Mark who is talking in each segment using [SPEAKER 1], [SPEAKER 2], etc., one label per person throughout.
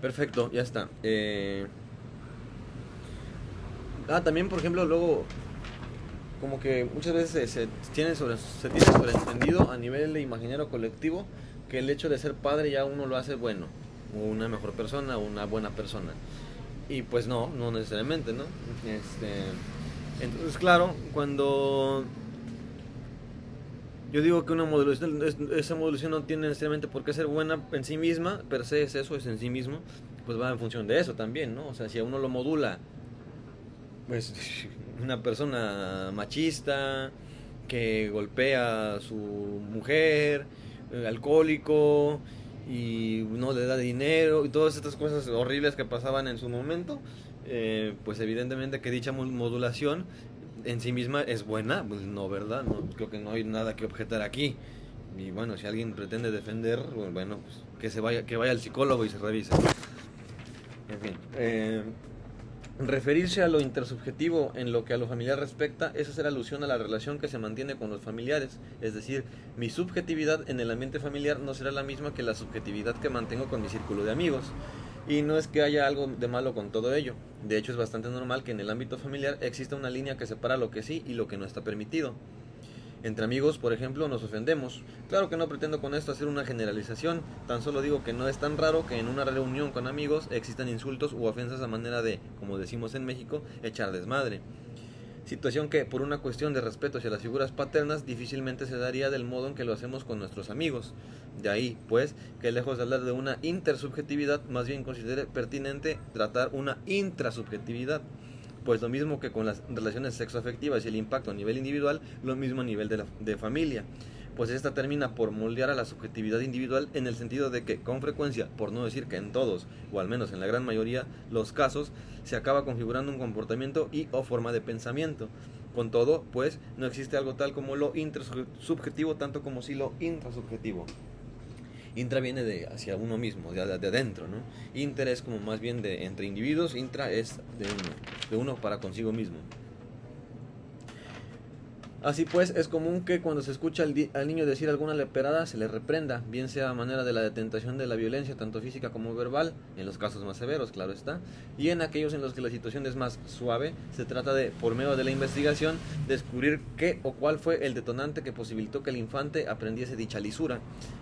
[SPEAKER 1] Perfecto, ya está. También, por ejemplo, luego, como que muchas veces se tiene sobreentendido a nivel de imaginario colectivo que el hecho de ser padre ya uno lo hace bueno, o una mejor persona, o una buena persona. Y pues no, no necesariamente, ¿no? Entonces, claro, cuando yo digo que una modulación, esa modulación no tiene necesariamente por qué ser buena en sí misma, per se es eso, es en sí mismo, pues va en función de eso también, ¿no? O sea, si a uno lo modula, pues una persona machista, que golpea a su mujer, alcohólico, y no le da dinero, y todas estas cosas horribles que pasaban en su momento, pues evidentemente que dicha modulación en sí misma es buena, pues no, ¿verdad? No, creo que no hay nada que objetar aquí. Y bueno, si alguien pretende defender, bueno, pues que vaya al psicólogo y se revise. En fin, referirse a lo intersubjetivo en lo que a lo familiar respecta es hacer alusión a la relación que se mantiene con los familiares, es decir, mi subjetividad en el ambiente familiar no será la misma que la subjetividad que mantengo con mi círculo de amigos. Y no es que haya algo de malo con todo ello, de hecho es bastante normal que en el ámbito familiar exista una línea que separa lo que sí y lo que no está permitido. Entre amigos, por ejemplo, nos ofendemos. Claro que no pretendo con esto hacer una generalización, tan solo digo que no es tan raro que en una reunión con amigos existan insultos u ofensas a manera de, como decimos en México, echar desmadre. Situación que, por una cuestión de respeto hacia las figuras paternas, difícilmente se daría del modo en que lo hacemos con nuestros amigos. De ahí, pues, que lejos de hablar de una intersubjetividad, más bien considere pertinente tratar una intrasubjetividad. Pues lo mismo que con las relaciones sexoafectivas y el impacto a nivel individual, lo mismo a nivel de familia. Pues esta termina por moldear a la subjetividad individual en el sentido de que con frecuencia, por no decir que en todos, o al menos en la gran mayoría los casos, se acaba configurando un comportamiento y o forma de pensamiento. Con todo, pues, no existe algo tal como lo intersubjetivo tanto como si lo intrasubjetivo. Intra viene de hacia uno mismo, de adentro, ¿no? Inter es como más bien de entre individuos, intra es de uno para consigo mismo. Así pues, es común que cuando se escucha al niño decir alguna leperada se le reprenda, bien sea a manera de la detentación de la violencia, tanto física como verbal, en los casos más severos, claro está, y en aquellos en los que la situación es más suave, se trata de, por medio de la investigación, descubrir qué o cuál fue el detonante que posibilitó que el infante aprendiese dicha lisura.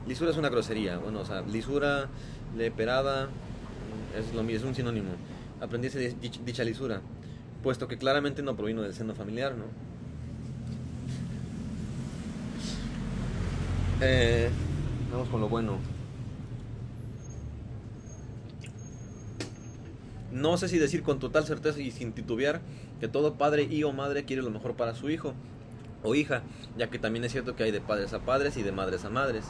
[SPEAKER 1] Lisura es una grosería, bueno, o sea, lisura, leperada, es un sinónimo, aprendiese dicha lisura, puesto que claramente no provino del seno familiar, ¿no? Vamos con lo bueno. No sé si decir con total certeza y sin titubear que todo padre y o madre quiere lo mejor para su hijo o hija, ya que también es cierto que hay de padres a padres y de madres a madres.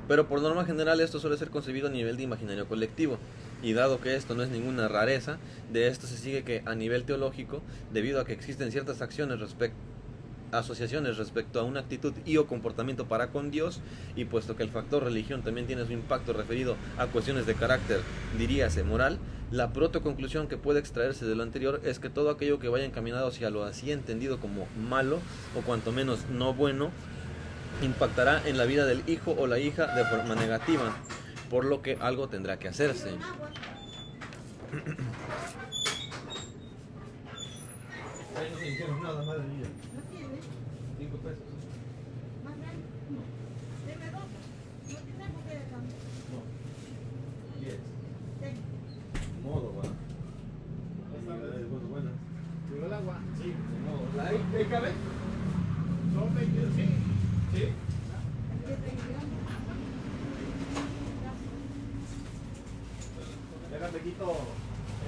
[SPEAKER 1] Pero por norma general esto suele ser concebido a nivel de imaginario colectivo, y dado que esto no es ninguna rareza, de esto se sigue que a nivel teológico, debido a que existen ciertas asociaciones respecto a una actitud y o comportamiento para con Dios, y puesto que el factor religión también tiene su impacto referido a cuestiones de carácter, diríase, moral, la protoconclusión que puede extraerse de lo anterior es que todo aquello que vaya encaminado hacia lo así entendido como malo, o cuanto menos no bueno, impactará en la vida del hijo o la hija de forma negativa, por lo que algo tendrá que hacerse. Ahí no se dijeron nada, madre mía. 5 pesos.
[SPEAKER 2] ¿Más grande?
[SPEAKER 1] No.
[SPEAKER 2] Deme dos. No tenemos que dejar.
[SPEAKER 1] No. 10.
[SPEAKER 2] Tengo.
[SPEAKER 1] Modo, va. Bueno, buenas.
[SPEAKER 3] ¿Llegó el agua?
[SPEAKER 1] Sí, de modo. ¿Ahí cabe?
[SPEAKER 3] Son 20, sí.
[SPEAKER 1] Sí.
[SPEAKER 2] ¿Qué te dijeron?
[SPEAKER 1] Déjame quito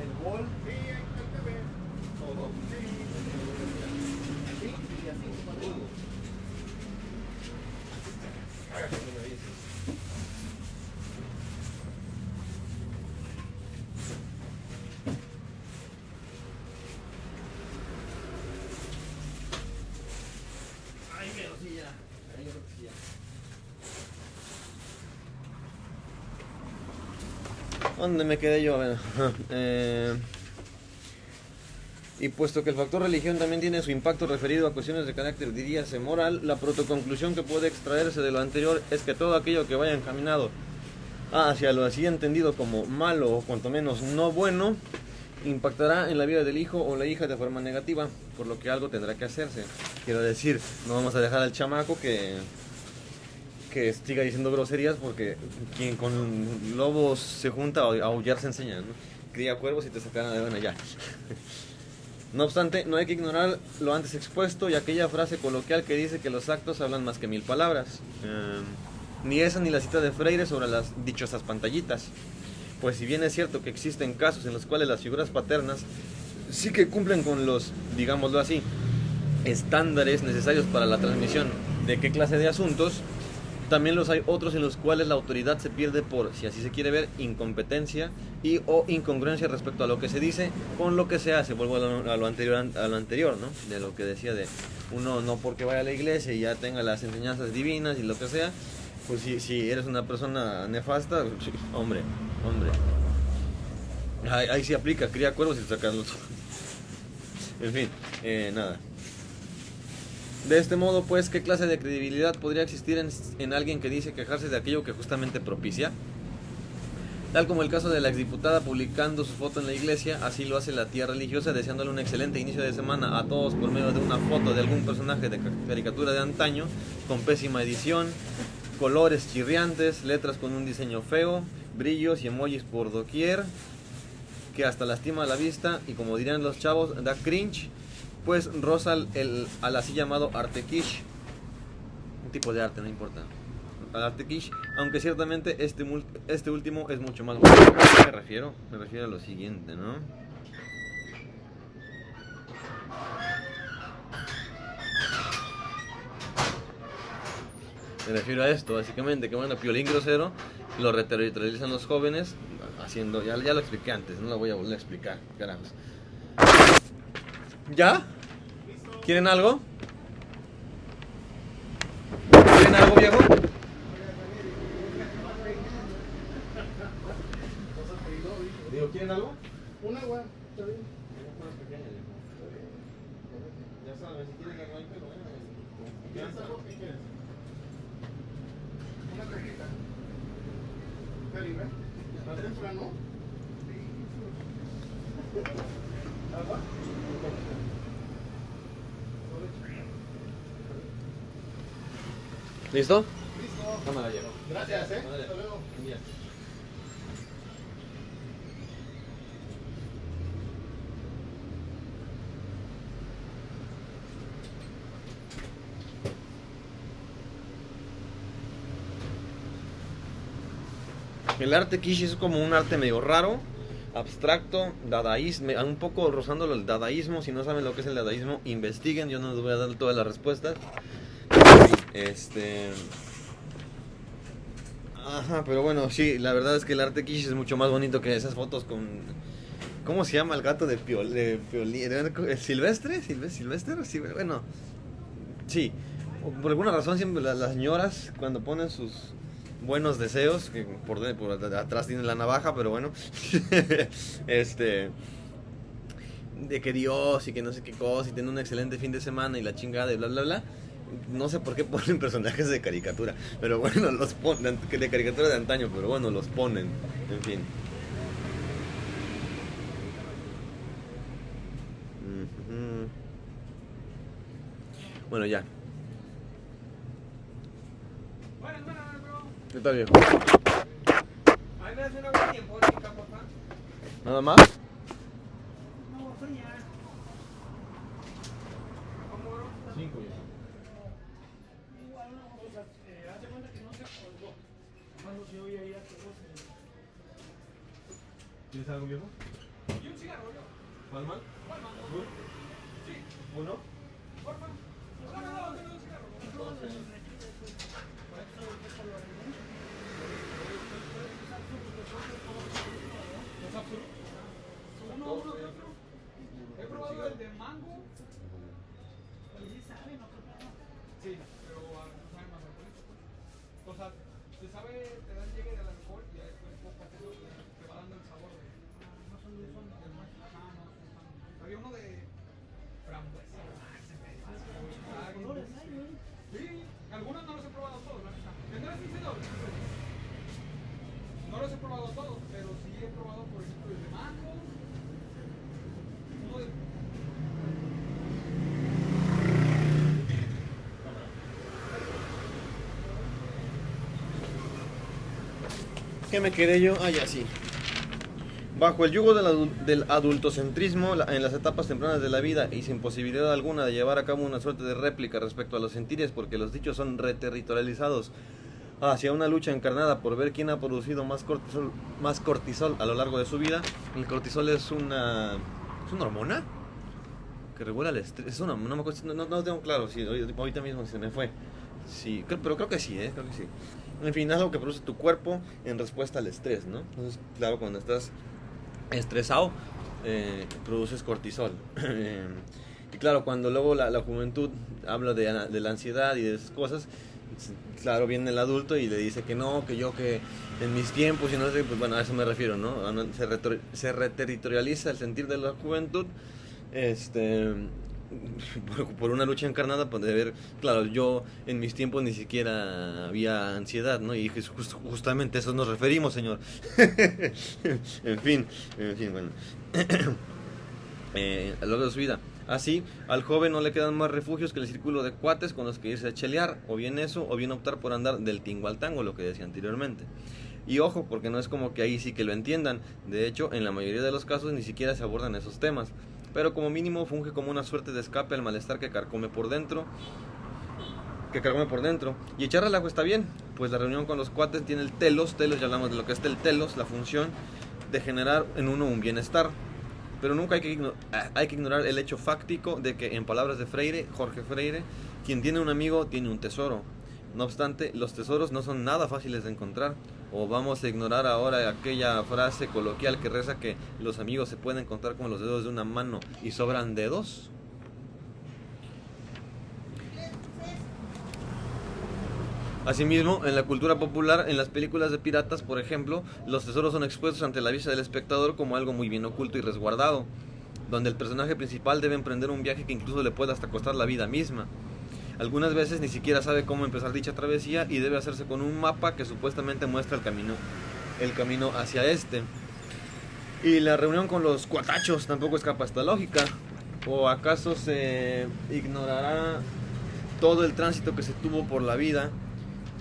[SPEAKER 1] el bol.
[SPEAKER 3] Sí, ahí te ve.
[SPEAKER 1] Todo.
[SPEAKER 3] Sí.
[SPEAKER 1] Así y así. Todo. Hágase lo que me dices. Ahí menos, sí, ya. Ahí yo creo que sí, ya. ¿Dónde me quedé yo? Bueno, y puesto que el factor religión también tiene su impacto referido a cuestiones de carácter, diríase, moral, la protoconclusión que puede extraerse de lo anterior es que todo aquello que vaya encaminado hacia lo así entendido como malo o cuanto menos no bueno, impactará en la vida del hijo o la hija de forma negativa, por lo que algo tendrá que hacerse. Quiero decir, no vamos a dejar al chamaco que siga diciendo groserías, porque quien con lobos se junta, a aullar se enseña, ¿no? Cría cuervos y te sacarán de bueno ya. No obstante, no hay que ignorar lo antes expuesto y aquella frase coloquial que dice que los actos hablan más que 1000 palabras. Ni esa ni la cita de Freire sobre las dichosas pantallitas. Pues si bien es cierto que existen casos en los cuales las figuras paternas sí que cumplen con los, digámoslo así, estándares necesarios para la transmisión de qué clase de asuntos, también los hay otros en los cuales la autoridad se pierde por, si así se quiere ver, incompetencia y o incongruencia respecto a lo que se dice con lo que se hace. Vuelvo a lo anterior, ¿no? De lo que decía de uno no porque vaya a la iglesia y ya tenga las enseñanzas divinas y lo que sea, pues si eres una persona nefasta, hombre. Ahí sí aplica, cría cuervos y sacarlos. En fin, nada. De este modo, pues, ¿qué clase de credibilidad podría existir en alguien que dice quejarse de aquello que justamente propicia? Tal como el caso de la exdiputada publicando su foto en la iglesia, así lo hace la tía religiosa deseándole un excelente inicio de semana a todos por medio de una foto de algún personaje de caricatura de antaño, con pésima edición, colores chirriantes, letras con un diseño feo, brillos y emojis por doquier, que hasta lastima la vista y, como dirían los chavos, da cringe, pues roza al así llamado arte quiche, un tipo de arte, no importa, al arte quiche, aunque ciertamente este último es mucho más bueno. ¿A qué me refiero? Me refiero a lo siguiente, ¿no? Me refiero a esto, básicamente, que bueno, Piolín grosero lo realizan los jóvenes haciendo, ya lo expliqué antes, no lo voy a volver a explicar, carajos. ¿Ya? ¿Quieren algo? ¿Quieren algo, viejo? Digo, ¿quieren algo?
[SPEAKER 3] Un agua, está bien.
[SPEAKER 1] Ya sabes, si quieren algo, pero
[SPEAKER 3] ¿Quieres algo? ¿Qué quieres? Una cajita. Caribe. ¿Más temprano? ¿Agua?
[SPEAKER 1] ¿Listo?
[SPEAKER 3] Listo.
[SPEAKER 1] Cámara, llego.
[SPEAKER 3] Gracias,
[SPEAKER 1] Vale.
[SPEAKER 3] Hasta luego.
[SPEAKER 1] Ya. El arte quiche es como un arte medio raro, abstracto, dadaísmo, un poco rozándolo el dadaísmo. Si no saben lo que es el dadaísmo, investiguen, yo no les voy a dar todas las respuestas. Ajá, pero bueno, sí, la verdad es que el arte quiche es mucho más bonito que esas fotos con... ¿Cómo se llama el gato de Piolín? ¿Silvestre? ¿Silvestre? Sí, bueno, sí. Por alguna razón siempre las señoras cuando ponen sus buenos deseos, que por atrás tienen la navaja, pero bueno, de que Dios y que no sé qué cosa y tener un excelente fin de semana y la chingada y bla bla bla. No sé por qué ponen personajes de caricatura, pero bueno, los ponen, de caricatura de antaño, pero bueno, los ponen, en fin. Bueno, ya. ¿Qué tal, viejo?
[SPEAKER 4] Ahí me hace una buena tiempo, chica, papá.
[SPEAKER 1] ¿Nada más?
[SPEAKER 2] No, fría.
[SPEAKER 1] 5 ya.
[SPEAKER 2] Igual una cosa, hace cuenta que no se colgó. Más no se oye ahí a que no se...
[SPEAKER 1] ¿Tienes algo, viejo?
[SPEAKER 4] Y un cigarro, yo.
[SPEAKER 1] ¿Cuál mal?
[SPEAKER 4] ¿Cuál mando? Sí,
[SPEAKER 1] ¿Uno?
[SPEAKER 4] porfa. Dame un cigarro. ¿Los Absolut? Uno de otro. He probado el de mango. Sí, pero sabe más alcohólico, pues. O sea, te sabe, te da el llegue del alcohol y ya después poco a poco te va dando el sabor de... No son del más. No. Había uno de frambuesa. Sí, algunos no los he probado todos, la neta. ¿Tendrás 15 dólares?
[SPEAKER 1] ¿Qué me quedé yo? Ah, ya sí. Bajo el yugo del adultocentrismo en las etapas tempranas de la vida y sin posibilidad alguna de llevar a cabo una suerte de réplica respecto a los sentires, porque los dichos son reterritorializados hacia una lucha encarnada por ver quién ha producido más cortisol a lo largo de su vida. El cortisol es una hormona que regula el estrés. Es una, no me acuerdo, no tengo claro, sí, ahorita mismo se me fue. Sí, pero creo que sí, creo que sí. En fin, algo que produce tu cuerpo en respuesta al estrés, ¿no? Entonces, claro, cuando estás estresado, produces cortisol. Y claro, cuando luego la juventud habla de la ansiedad y de esas cosas, claro, viene el adulto y le dice que no, que en mis tiempos y no sé, pues bueno, a eso me refiero, ¿no? Se reterritorializa el sentir de la juventud, por una lucha encarnada, pues de ver, claro, yo en mis tiempos ni siquiera había ansiedad, ¿no? Y justamente a eso nos referimos, señor. en fin, bueno. A lo largo de su vida. Así, al joven no le quedan más refugios que el círculo de cuates con los que irse a chelear, o bien eso, o bien optar por andar del tingo al tango, lo que decía anteriormente. Y ojo, porque no es como que ahí sí que lo entiendan. De hecho, en la mayoría de los casos ni siquiera se abordan esos temas. Pero como mínimo funge como una suerte de escape al malestar que carcome por dentro. Y echar relajo está bien, pues la reunión con los cuates tiene el telos, ya hablamos de lo que es el telos, la función de generar en uno un bienestar. Pero nunca hay que ignorar el hecho fáctico de que, en palabras de Jorge Freire, quien tiene un amigo tiene un tesoro. No obstante, los tesoros no son nada fáciles de encontrar. O vamos a ignorar ahora aquella frase coloquial que reza que los amigos se pueden contar con los dedos de una mano y sobran dedos. Asimismo, en la cultura popular, en las películas de piratas, por ejemplo, los tesoros son expuestos ante la vista del espectador como algo muy bien oculto y resguardado, donde el personaje principal debe emprender un viaje que incluso le puede hasta costar la vida misma. Algunas veces ni siquiera sabe cómo empezar dicha travesía y debe hacerse con un mapa que supuestamente muestra el camino hacia este. Y la reunión con los cuatachos tampoco escapa a esta lógica. ¿O acaso se ignorará todo el tránsito que se tuvo por la vida,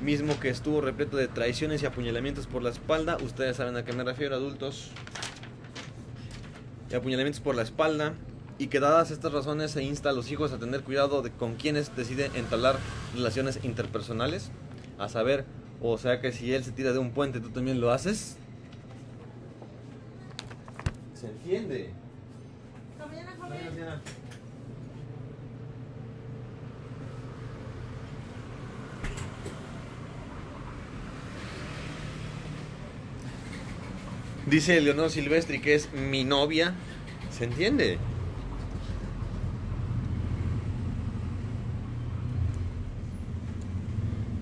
[SPEAKER 1] mismo que estuvo repleto de traiciones y apuñalamientos por la espalda? Ustedes saben a qué me refiero, adultos. Y apuñalamientos por la espalda. Y que dadas estas razones se insta a los hijos a tener cuidado con quienes deciden entablar relaciones interpersonales. A saber, o sea que si él se tira de un puente, ¿tú también lo haces? ¿Se entiende?
[SPEAKER 5] Hasta mañana, joven.
[SPEAKER 1] Dice Leonor Silvestri que es mi novia. ¿Se entiende?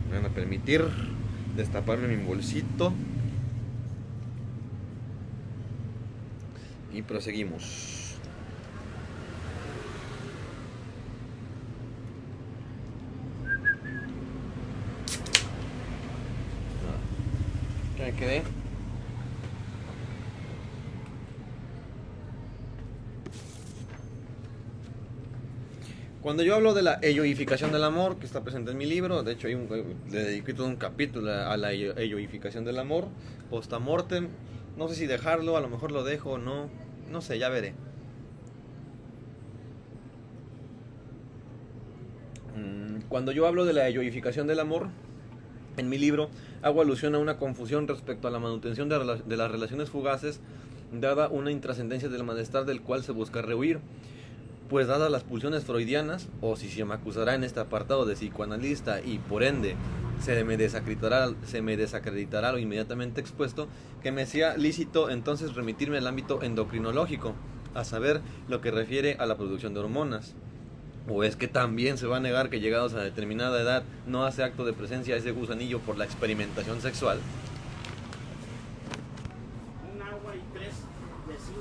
[SPEAKER 1] Me van a permitir destaparme mi bolsito. Y proseguimos. ¿Qué me quedé? Cuando yo hablo de la eyoificación del amor, que está presente en mi libro, de hecho le dediqué todo un capítulo a la eyoificación del amor, post-mortem, no sé si dejarlo, a lo mejor lo dejo o no sé, ya veré. Cuando yo hablo de la eyoificación del amor, en mi libro hago alusión a una confusión respecto a la manutención de las relaciones fugaces, dada una intrascendencia del malestar del cual se busca rehuir. Pues dadas las pulsiones freudianas, o si se me acusará en este apartado de psicoanalista y por ende se me desacreditará lo inmediatamente expuesto, que me sea lícito entonces remitirme al ámbito endocrinológico, a saber, lo que refiere a la producción de hormonas. ¿O es que también se va a negar que llegados a determinada edad no hace acto de presencia ese gusanillo por la experimentación sexual?
[SPEAKER 2] Un agua y 3 de 5.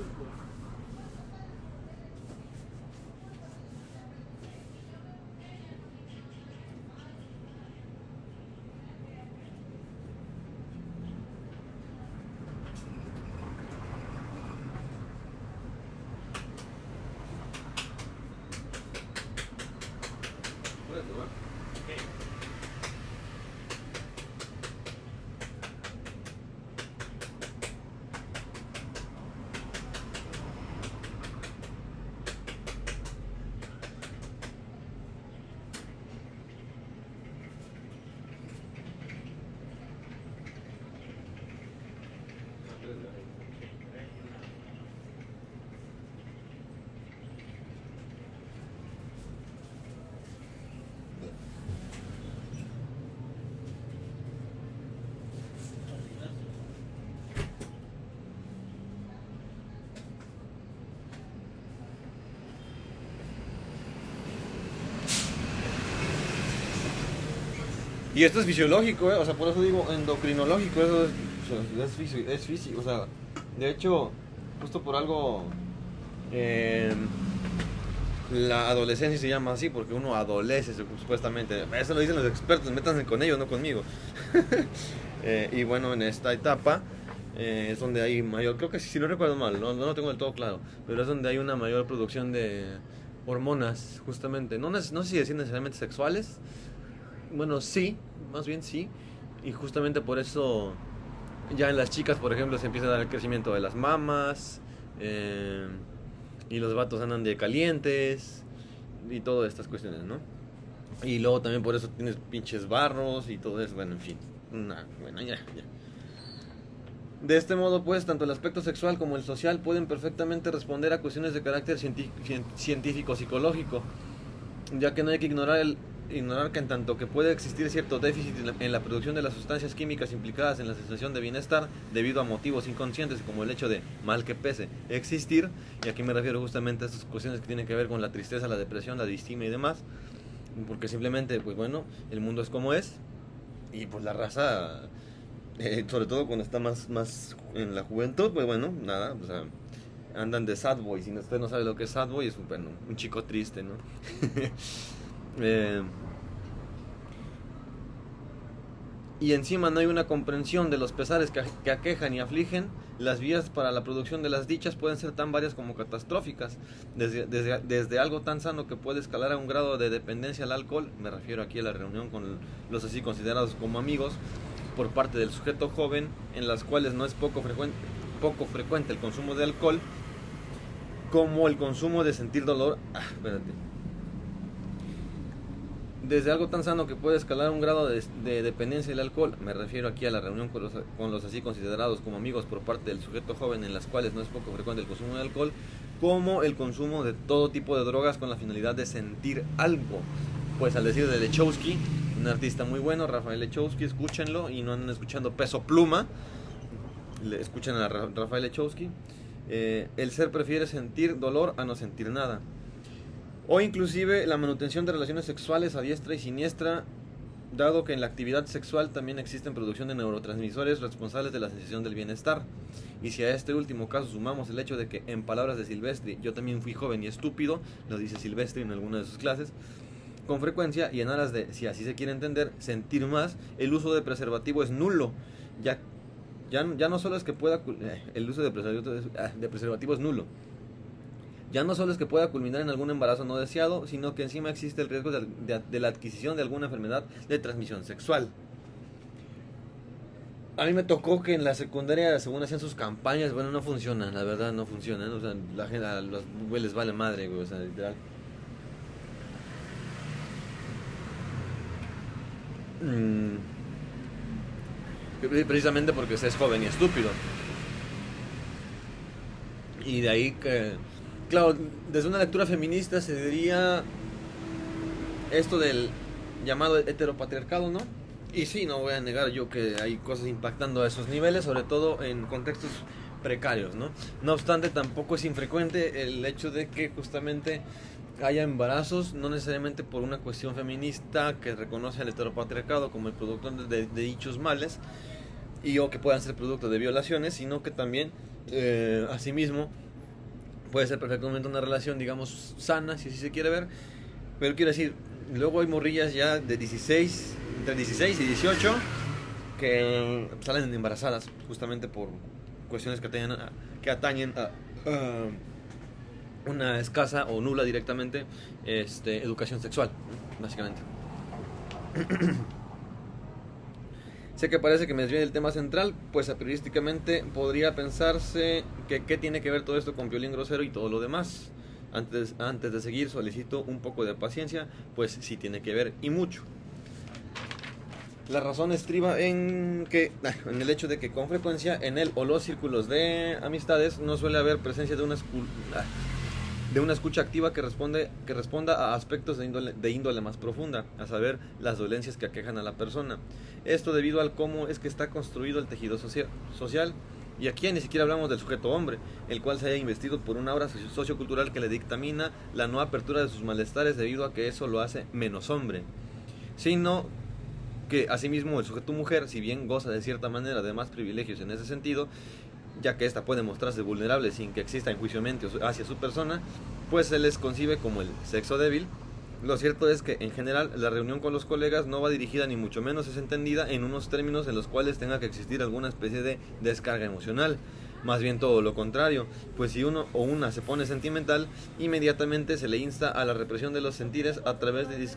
[SPEAKER 1] Y esto es fisiológico, o sea, por eso digo endocrinológico, eso es físico, o sea, de hecho, justo por algo la adolescencia se llama así, porque uno adolece supuestamente, eso lo dicen los expertos, métanse con ellos, no conmigo. Y bueno, en esta etapa es donde hay mayor, creo que si no recuerdo mal, no lo tengo del todo claro, pero es donde hay una mayor producción de hormonas, justamente, no sé si decir necesariamente sexuales. Bueno, sí, más bien sí. Y justamente por eso ya en las chicas, por ejemplo, se empieza a dar el crecimiento de las mamas. Y los vatos andan de calientes. Y todas estas cuestiones, ¿no? Y luego también por eso tienes pinches barros y todo eso. Bueno, en fin. Bueno, ya. De este modo, pues, tanto el aspecto sexual como el social pueden perfectamente responder a cuestiones de carácter científico-psicológico, ya que no hay que ignorar que en tanto que puede existir cierto déficit en la producción de las sustancias químicas implicadas en la sensación de bienestar debido a motivos inconscientes como el hecho de, mal que pese, existir, y aquí me refiero justamente a estas cuestiones que tienen que ver con la tristeza, la depresión, la distimia y demás, porque simplemente, pues bueno, el mundo es como es, y pues la raza, sobre todo cuando está más en la juventud, pues bueno, nada, o sea, andan de sad boy. Si usted no sabe lo que es sad boy, es un chico triste, ¿no? Y encima no hay una comprensión de los pesares que aquejan y afligen. Las vías para la producción de las dichas pueden ser tan varias como catastróficas, desde algo tan sano que puede escalar a un grado de dependencia al alcohol, me refiero aquí a la reunión con los así considerados como amigos por parte del sujeto joven, en las cuales no es poco frecuente el consumo de alcohol, como el consumo de sentir dolor. Desde algo tan sano que puede escalar a un grado de dependencia del alcohol, me refiero aquí a la reunión con los así considerados como amigos por parte del sujeto joven, en las cuales no es poco frecuente el consumo de alcohol, como el consumo de todo tipo de drogas con la finalidad de sentir algo. Pues al decir de Lechowski, un artista muy bueno, Rafael Lechowski, escúchenlo y no anden escuchando Peso Pluma, escuchen a Rafael Lechowski. El ser prefiere sentir dolor a no sentir nada. O inclusive la manutención de relaciones sexuales a diestra y siniestra, dado que en la actividad sexual también existen producción de neurotransmisores responsables de la sensación del bienestar. Y si a este último caso sumamos el hecho de que, en palabras de Silvestri, yo también fui joven y estúpido, lo dice Silvestri en alguna de sus clases, con frecuencia y en aras de, si así se quiere entender, sentir más, el uso de preservativo es nulo. Ya no solo es que pueda... el uso de preservativo es nulo. Ya no solo es que pueda culminar en algún embarazo no deseado, sino que encima existe el riesgo de la adquisición de alguna enfermedad de transmisión sexual. A mí me tocó que en la secundaria, según hacían sus campañas, bueno, no funcionan, la verdad no funcionan, o sea, la gente, a los güeyes les vale madre, güey, o sea, literal. Precisamente porque usted es joven y estúpido. Y de ahí que... Claro, desde una lectura feminista se diría esto del llamado heteropatriarcado, ¿no? Y sí, no voy a negar yo que hay cosas impactando a esos niveles, sobre todo en contextos precarios, ¿no? No obstante, tampoco es infrecuente el hecho de que justamente haya embarazos, no necesariamente por una cuestión feminista que reconoce al heteropatriarcado como el producto de dichos males, o que puedan ser producto de violaciones, sino que también, asimismo, puede ser perfectamente una relación, digamos, sana, si así se quiere ver. Pero quiero decir, luego hay morrillas ya de entre 16 y 18 que salen embarazadas justamente por cuestiones que atañen a una escasa o nula directamente educación sexual, básicamente. Sé que parece que me desvié del tema central, pues apriorísticamente podría pensarse que qué tiene que ver todo esto con Piolín Grosero y todo lo demás. Antes de seguir, solicito un poco de paciencia, pues sí tiene que ver y mucho. La razón estriba en el hecho de que con frecuencia en él o los círculos de amistades no suele haber presencia de una escucha activa que responda a aspectos de índole más profunda, a saber, las dolencias que aquejan a la persona. Esto debido al cómo es que está construido el tejido social, y aquí ya ni siquiera hablamos del sujeto hombre, el cual se haya investido por una obra sociocultural que le dictamina la no apertura de sus malestares debido a que eso lo hace menos hombre, sino que asimismo el sujeto mujer, si bien goza de cierta manera de más privilegios en ese sentido, ya que ésta puede mostrarse vulnerable sin que exista enjuiciamiento hacia su persona, pues se les concibe como el sexo débil. Lo cierto es que, en general, la reunión con los colegas no va dirigida ni mucho menos es entendida en unos términos en los cuales tenga que existir alguna especie de descarga emocional. Más bien todo lo contrario, pues si uno o una se pone sentimental, inmediatamente se le insta a la represión de los sentires a través de...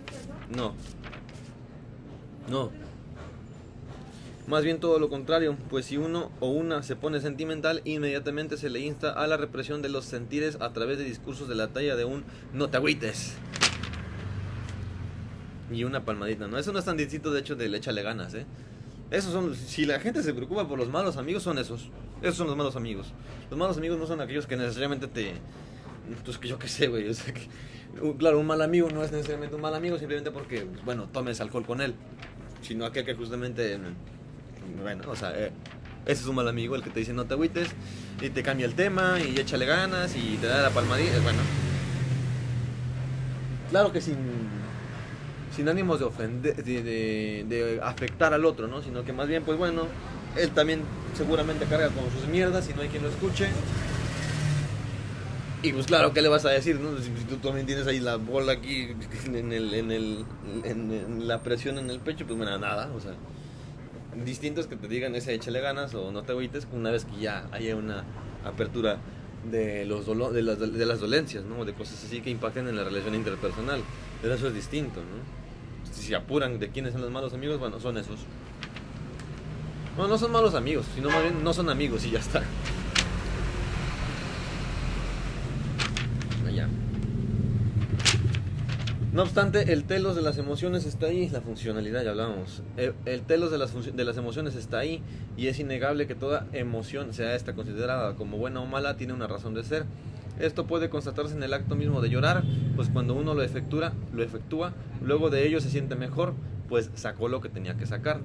[SPEAKER 1] Más bien todo lo contrario, pues si uno o una se pone sentimental, inmediatamente se le insta a la represión de los sentires a través de discursos de la talla de un no te agüites y una palmadita, ¿no? Eso no es tan distinto, de hecho, del échale ganas, ¿eh? Esos son, si la gente se preocupa por los malos amigos, son esos son los malos amigos. Los malos amigos no son aquellos que necesariamente pues que yo qué sé, güey, o sea que, claro, un mal amigo no es necesariamente un mal amigo simplemente porque, bueno, tomes alcohol con él, sino aquel que justamente, bueno, o sea, ese es un mal amigo, el que te dice no te agüites y te cambia el tema y échale ganas y te da la palmadita, bueno. Claro que sin ánimos de ofender, de afectar al otro, ¿no? Sino que más bien, pues bueno, él también seguramente carga con sus mierdas y no hay quien lo escuche. Y pues claro, ¿qué le vas a decir, no? Si tú también tienes ahí la bola aquí en la presión en el pecho, pues bueno, nada, o sea, distinto es que te digan ese échale ganas o no te agüites una vez que ya haya una apertura de las dolencias, ¿no? De cosas así que impacten en la relación interpersonal. Pero eso es distinto, ¿no? Si se apuran de quiénes son los malos amigos, bueno, son esos. No son malos amigos, sino más bien no son amigos y ya está. Allá. No obstante, el telos de las emociones está ahí, la funcionalidad, ya hablábamos. El telos de las emociones está ahí y es innegable que toda emoción, sea esta considerada como buena o mala, tiene una razón de ser. Esto puede constatarse en el acto mismo de llorar, pues cuando uno lo efectúa, luego de ello se siente mejor, pues sacó lo que tenía que sacar.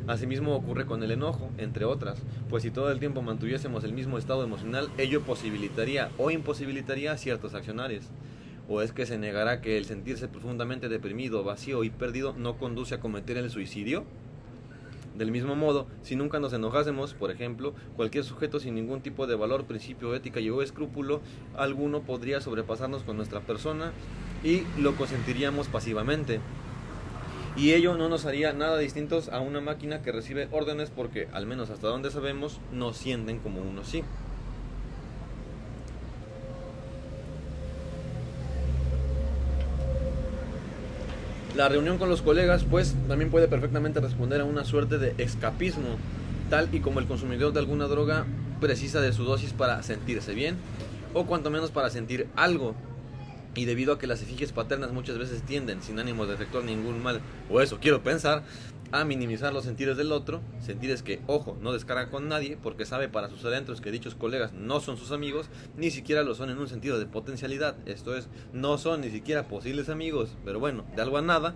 [SPEAKER 1] Asimismo ocurre con el enojo, entre otras, pues si todo el tiempo mantuviésemos el mismo estado emocional, ello posibilitaría o imposibilitaría ciertos accionarios. ¿O es que se negará que el sentirse profundamente deprimido, vacío y perdido no conduce a cometer el suicidio? Del mismo modo, si nunca nos enojásemos, por ejemplo, cualquier sujeto sin ningún tipo de valor, principio, ética y o escrúpulo alguno podría sobrepasarnos con nuestra persona y lo consentiríamos pasivamente. Y ello no nos haría nada distintos a una máquina que recibe órdenes porque, al menos hasta donde sabemos, no sienten como uno sí. La reunión con los colegas, pues, también puede perfectamente responder a una suerte de escapismo, tal y como el consumidor de alguna droga precisa de su dosis para sentirse bien, o cuanto menos para sentir algo. Y debido a que las efigies paternas muchas veces tienden, sin ánimo de efectuar ningún mal, o eso quiero pensar, a minimizar los sentires del otro, sentires que, ojo, no descarga con nadie, porque sabe para sus adentros que dichos colegas no son sus amigos, ni siquiera lo son en un sentido de potencialidad, esto es, no son ni siquiera posibles amigos, pero bueno, de algo a nada.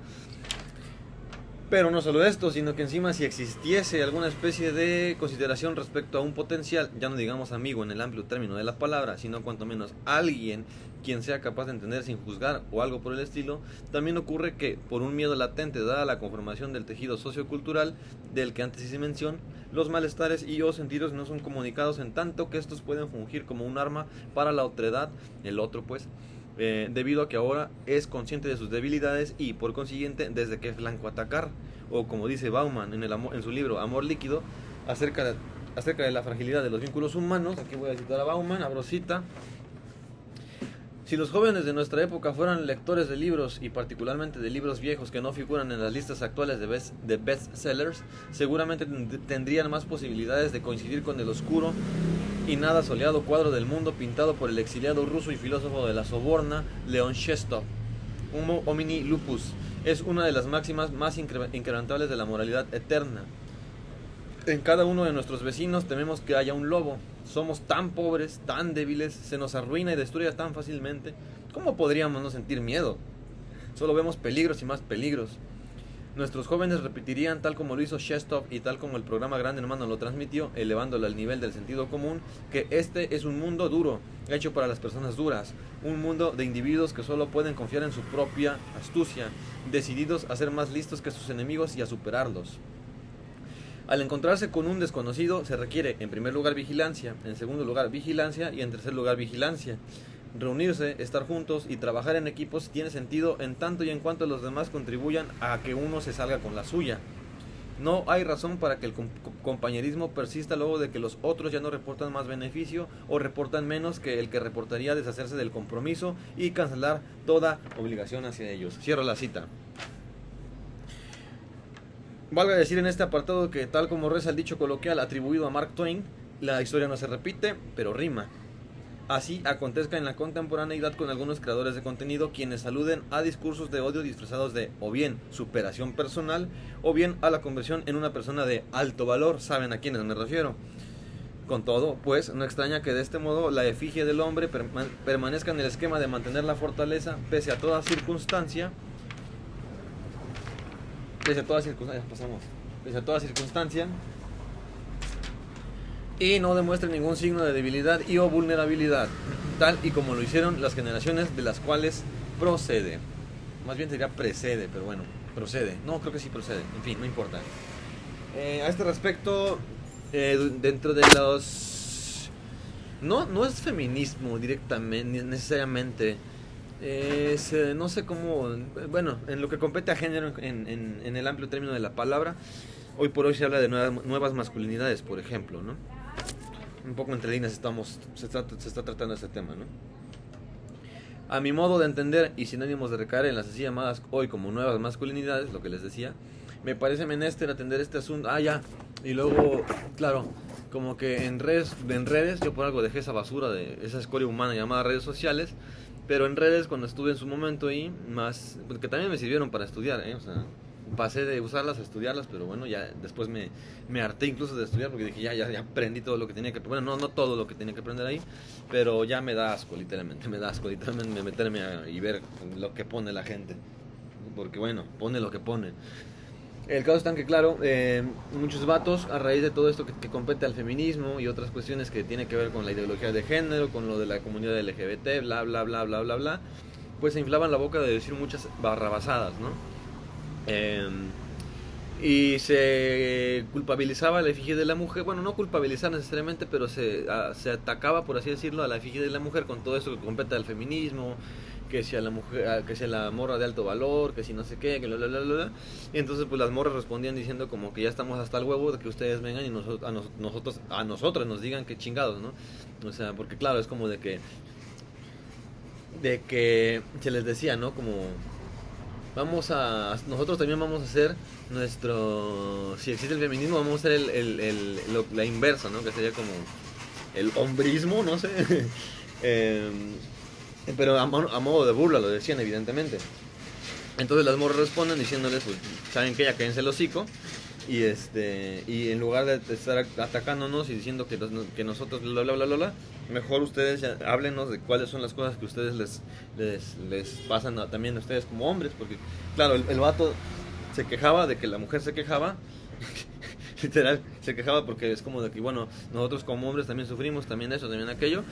[SPEAKER 1] Pero no solo esto, sino que encima si existiese alguna especie de consideración respecto a un potencial, ya no digamos amigo en el amplio término de la palabra, sino cuanto menos alguien quien sea capaz de entender sin juzgar o algo por el estilo, también ocurre que por un miedo latente dada la conformación del tejido sociocultural del que antes hice mención, los malestares y o sentidos no son comunicados en tanto que estos pueden fungir como un arma para la otredad, el otro pues, debido a que ahora es consciente de sus debilidades y por consiguiente desde qué flanco atacar, o como dice Bauman en su libro Amor líquido acerca de la fragilidad de los vínculos humanos. Aquí voy a citar a Bauman, abro cita: si los jóvenes de nuestra época fueran lectores de libros y particularmente de libros viejos que no figuran en las listas actuales de bestsellers, seguramente tendrían más posibilidades de coincidir con el oscuro y nada soleado cuadro del mundo pintado por el exiliado ruso y filósofo de la Soborna, León Shestov. Homo homini lupus es una de las máximas más inquebrantables de la moralidad eterna. En cada uno de nuestros vecinos tememos que haya un lobo. Somos tan pobres, tan débiles, se nos arruina y destruye tan fácilmente. ¿Cómo podríamos no sentir miedo? Solo vemos peligros y más peligros. Nuestros jóvenes repetirían, tal como lo hizo Shestov y tal como el programa Gran Hermano lo transmitió, elevándolo al nivel del sentido común, que este es un mundo duro, hecho para las personas duras. un mundo de individuos que solo pueden confiar en su propia astucia, decididos a ser más listos que sus enemigos y a superarlos. Al encontrarse con un desconocido se requiere, en primer lugar, vigilancia, en segundo lugar, vigilancia y en tercer lugar, vigilancia. Reunirse, estar juntos y trabajar en equipos tiene sentido en tanto y en cuanto los demás contribuyan a que uno se salga con la suya. No hay razón para que el compañerismo persista luego de que los otros ya no reportan más beneficio o reportan menos que el que reportaría deshacerse del compromiso y cancelar toda obligación hacia ellos. Cierro la cita. Valga decir en este apartado que, tal como reza el dicho coloquial atribuido a Mark Twain, la historia no se repite, pero rima. Así acontezca en la contemporaneidad con algunos creadores de contenido quienes aluden a discursos de odio disfrazados de o bien superación personal o bien a la conversión en una persona de alto valor. ¿Saben a quiénes me refiero? Con todo, pues, no extraña que de este modo la efigie del hombre permanezca en el esquema de mantener la fortaleza pese a toda circunstancia. Pese a toda circunstancia y no demuestre ningún signo de debilidad y o vulnerabilidad, tal y como lo hicieron las generaciones de las cuales procede. Más bien sería precede, pero bueno, procede. No, creo que sí procede. En fin, no importa. A este respecto, dentro de los... No es feminismo directamente, necesariamente. No sé cómo... Bueno, en lo que compete a género, en el amplio término de la palabra, hoy por hoy se habla de nuevas masculinidades, por ejemplo, ¿no? Un poco entre líneas se está tratando este tema, ¿no? A mi modo de entender, y sin ánimos de recaer en las así llamadas hoy como nuevas masculinidades, lo que les decía, me parece menester atender este asunto. Y luego, claro, como que en redes, yo por algo dejé esa basura de esa escoria humana llamada redes sociales, pero en redes cuando estuve en su momento ahí, más, porque también me sirvieron para estudiar, o sea, pasé de usarlas a estudiarlas, pero bueno, ya después me harté incluso de estudiar porque dije, ya aprendí todo lo que tenía que aprender. Bueno, no todo lo que tenía que aprender ahí, pero ya me da asco, literalmente meterme y ver lo que pone la gente, porque bueno, pone lo que pone. El caso está en que, claro, muchos vatos, a raíz de todo esto que compete al feminismo y otras cuestiones que tienen que ver con la ideología de género, con lo de la comunidad LGBT, bla, bla, bla, bla, bla, bla, pues se inflaban la boca de decir muchas barrabasadas, ¿no? Y se culpabilizaba a la efigie de la mujer. Bueno, no culpabilizar necesariamente, pero se atacaba, por así decirlo, a la efigie de la mujer con todo eso que compete al feminismo, que si a la mujer, que si a la morra de alto valor, que si no sé qué, que bla, bla, bla, bla. Y entonces pues las morras respondían diciendo como que ya estamos hasta el huevo de que ustedes vengan y a nosotros nos digan que chingados, ¿no? O sea, porque claro, es como de que se les decía, ¿no? Como nosotros también vamos a hacer si existe el feminismo, vamos a hacer la inversa, ¿no? Que sería como el hombrismo, no sé. Pero a modo de burla lo decían, evidentemente. Entonces las morras responden diciéndoles, pues, ¿saben qué? Ya cállense el hocico. Y en lugar de estar atacándonos y diciendo que nosotros bla, bla, bla, bla, bla, mejor ustedes háblenos de cuáles son las cosas que ustedes les pasan también a ustedes como hombres. Porque, claro, el vato se quejaba de que la mujer se quejaba. Literal, se quejaba porque es como de que, bueno, nosotros como hombres también sufrimos, también eso, también aquello.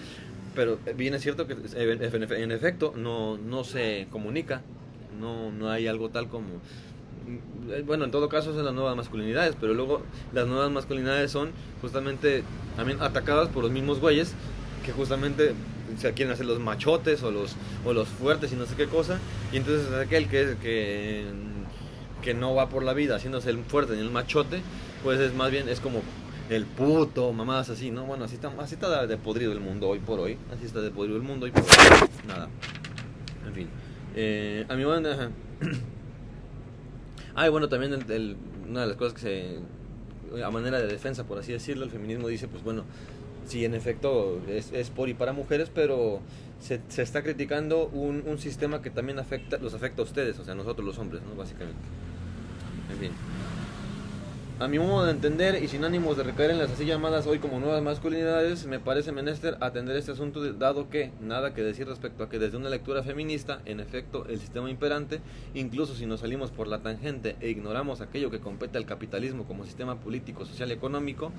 [SPEAKER 1] Pero bien es cierto que en efecto no se comunica, no hay algo tal como... Bueno, en todo caso son las nuevas masculinidades, pero luego las nuevas masculinidades son justamente también atacadas por los mismos güeyes que justamente se quieren hacer los machotes o los fuertes y no sé qué cosa. Y entonces aquel que no va por la vida haciéndose el fuerte ni el machote, pues es más bien, es como el puto, mamadas así, ¿no? Bueno, así está de podrido el mundo hoy por hoy. Así está de podrido el mundo hoy por hoy. Nada. En fin. A mi banda... y bueno, también una de las cosas a manera de defensa, por así decirlo, el feminismo dice, pues bueno, sí, en efecto es por y para mujeres, pero se está criticando un sistema que también los afecta a ustedes, o sea, nosotros los hombres, ¿no? Básicamente. En fin. A mi modo de entender y sin ánimos de recaer en las así llamadas hoy como nuevas masculinidades, me parece menester atender este asunto dado que nada que decir respecto a que desde una lectura feminista, en efecto, el sistema imperante, incluso si nos salimos por la tangente e ignoramos aquello que compete al capitalismo como sistema político, social y económico,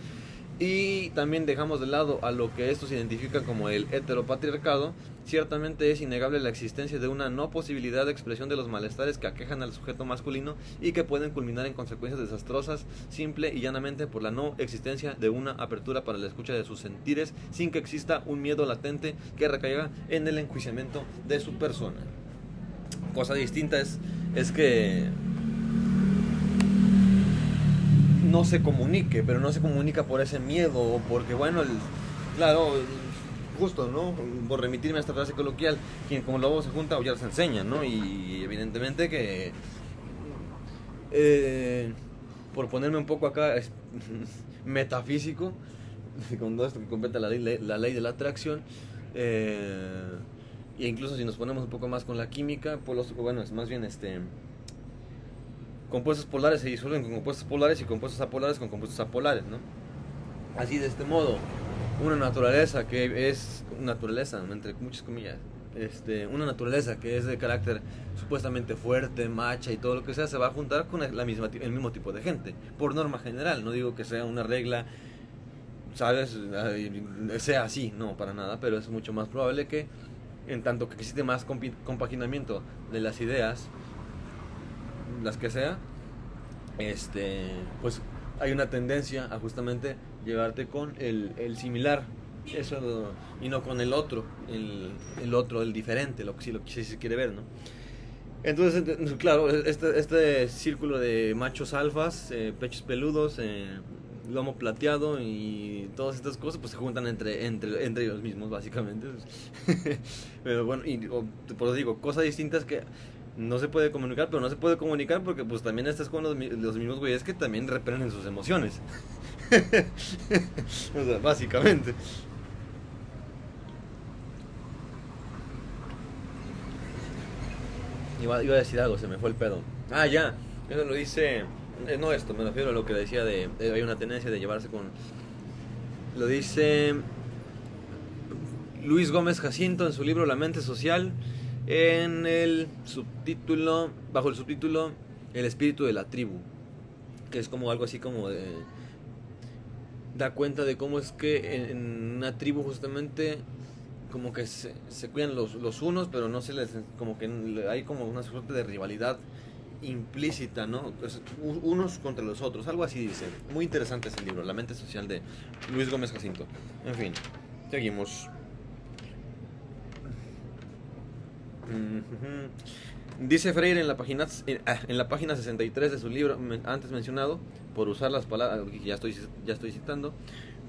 [SPEAKER 1] y también dejamos de lado a lo que esto se identifica como el heteropatriarcado, ciertamente es innegable la existencia de una no posibilidad de expresión de los malestares que aquejan al sujeto masculino y que pueden culminar en consecuencias desastrosas, simple y llanamente por la no existencia de una apertura para la escucha de sus sentires, sin que exista un miedo latente que recaiga en el enjuiciamiento de su persona. Cosa distinta es que no se comunique, pero no se comunica por ese miedo o porque, bueno, claro, justo, ¿no? Por remitirme a esta frase coloquial, quien como lobo se junta, aullar se enseña, ¿no? Y evidentemente que, por ponerme un poco acá metafísico, con todo esto que completa la ley de la atracción, e incluso si nos ponemos un poco más con la química, bueno, es más bien compuestos polares se disuelven con compuestos polares y compuestos apolares con compuestos apolares, ¿no? Así, de este modo, una naturaleza que es naturaleza, entre muchas comillas, una naturaleza que es de carácter supuestamente fuerte, macha y todo lo que sea, se va a juntar con el mismo tipo de gente, por norma general. No digo que sea una regla, ¿sabes?, sea así, no, para nada, pero es mucho más probable que, en tanto que existe más compaginamiento de las ideas, las que sea, pues hay una tendencia a justamente llevarte con el similar, eso, y no con el otro, el diferente, lo que si se quiere ver, ¿no? Entonces, claro, este círculo de machos alfas, pechos peludos, lomo plateado y todas estas cosas, pues se juntan entre ellos mismos, básicamente. Pero bueno, por eso digo, cosas distintas que no se puede comunicar, pero no se puede comunicar porque pues también estás con los mismos güeyes que también reprenden sus emociones. O sea, básicamente. Iba a decir algo, se me fue el pedo. Ah, ya, eso lo dice... no esto, me refiero a lo que decía de hay una tendencia de llevarse con... Lo dice Luis Gómez Jacinto en su libro La mente social, en el subtítulo, bajo el subtítulo El espíritu de la tribu, que es como algo así como de... da cuenta de cómo es que en una tribu justamente como que se cuidan los unos, pero no se les... como que hay como una suerte de rivalidad implícita, ¿no? Pues, unos contra los otros, algo así dice. Muy interesante ese libro, La mente social, de Luis Gómez Jacinto. En fin, seguimos. Dice Freire en la página 63 de su libro antes mencionado, por usar las palabras, ya estoy citando,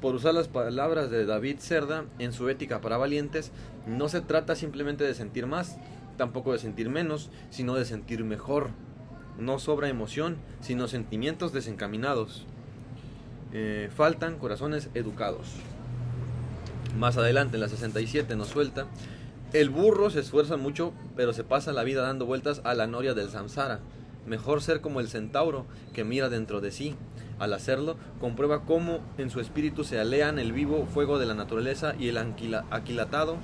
[SPEAKER 1] por usar las palabras de David Cerda en su Ética para Valientes, no se trata simplemente de sentir más, tampoco de sentir menos, sino de sentir mejor. No sobra emoción, sino sentimientos desencaminados. Faltan corazones educados. Más adelante, en la 67, nos suelta: el burro se esfuerza mucho, pero se pasa la vida dando vueltas a la noria del samsara. Mejor ser como el centauro, que mira dentro de sí. Al hacerlo, comprueba cómo en su espíritu se alean el vivo fuego de la naturaleza y el aquilatado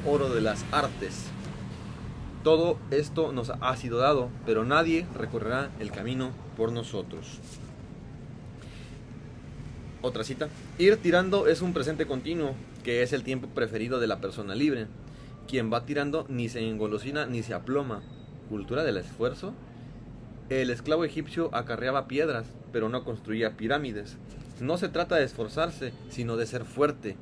[SPEAKER 1] oro de las artes. Todo esto nos ha sido dado, pero nadie recorrerá el camino por nosotros. Otra cita: ir tirando es un presente continuo, que es el tiempo preferido de la persona libre. Quien va tirando ni se engolosina ni se aploma. Cultura del esfuerzo. El esclavo egipcio acarreaba piedras, pero no construía pirámides. No se trata de esforzarse, sino de ser fuerte.